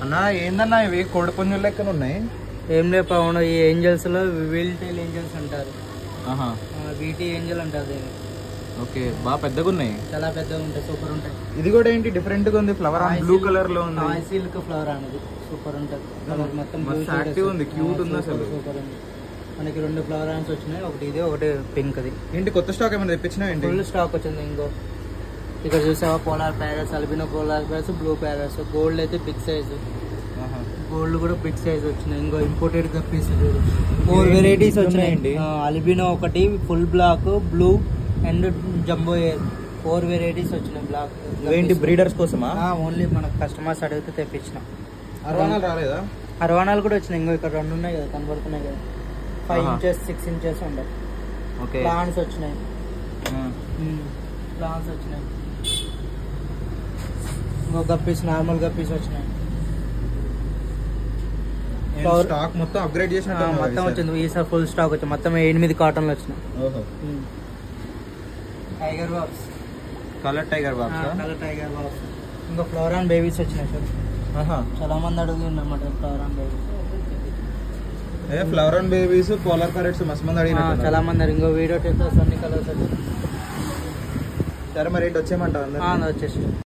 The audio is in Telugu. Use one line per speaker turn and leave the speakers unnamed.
అన్న ఏందన్నా ఇవి కోడి పుంజుల లెక్కన ఉన్నాయి.
ఏం లేదు పవన్, ఈ ఏంజల్స్ లో వీల్ టైల్ ఏంజల్స్ అంటారు. వీటి ఏంజల్ అంటారు.
ఓకే, బాగా పెద్దగా ఉన్నాయి,
చాలా పెద్దగా ఉంటాయి, సూపర్ ఉంటాయి.
ఇది కూడా ఏంటి డిఫరెంట్ గా ఉంది, ఫ్లవర్ బ్లూ కలర్ లో ఉంది.
సిల్క్ ఫ్లవర్ అనేది సూపర్ ఉంటుంది. కలర్ మొత్తం
యాక్టివ్ ఉంది, క్యూట్ ఉంది అసలు.
సూపర్ ఉంది. మనకి 2 ఫ్లవర్ హ్యాండ్స్ వచ్చినాయి, ఒకటి ఇది ఒకటి పింక్. అది
ఏంటి కొత్త స్టాక్ ఏమైనా తెప్పించినా ఏంటి?
ఫుల్ స్టాక్ వచ్చింది. ఇంకో ఇక్కడ చూసావా, polar parrots, albino polar parrots, blue parrots. Gold అయితే బిగ్ సైజ్, గోల్డ్ కూడా బిగ్ సైజ్ వచ్చినాయి. ఇంకో ఇంపోర్టెడ్ గప్పీస్ 4 వెరైటీస్ వచ్చినాయండి. అల్బినో ఒకటి, full black, blue and jumbo air, 4 varieties వచ్చినాయి. బ్లాక్
ఏంటి బ్రీడర్స్ కోసమా?
ఓన్లీ మన కస్టమర్స్ అడిగితే తెప్పించిన.
అరవాణాలు రాలేదా?
అరవాణాలు కూడా వచ్చినాయి. ఇంకో ఇక్కడ 2 ఉన్నాయి కదా, కనబడుతున్నాయి కదా, 5 ఇంచెస్ 6 ఇంచెస్ ఉంటాయి. ప్లాన్స్ వచ్చినాయి, ప్లాన్స్ వచ్చినాయి. ఇంకో గప్పీస్, నార్మల్ గప్పీస్ వచ్చినాయి.
స్టాక్ మొత్తం అప్గ్రేడ్ చేసినట్టు
మొత్తం వచ్చింది. ఈసారి ఫుల్ స్టాక్ వచ్చింది. మొత్తం 8 కాటన్లు వచ్చినాయి. Tiger box,
colour tiger box,
colour tiger box. ఇంకా ఫ్లవర్ అండ్ బేబీస్ వచ్చినాయి సార్. చాలా మంది అడుగుతున్నమాట flower and babies.
Flower and babies, polar parrots మస్తు మంది అడిగిన.
చాలా మంది. ఇంకో వీడియో టెస్ట్ అన్ని కలర్స్ వచ్చాయి.
సరే మరి ఏంటి వచ్చేయమంటారు?
వచ్చేసి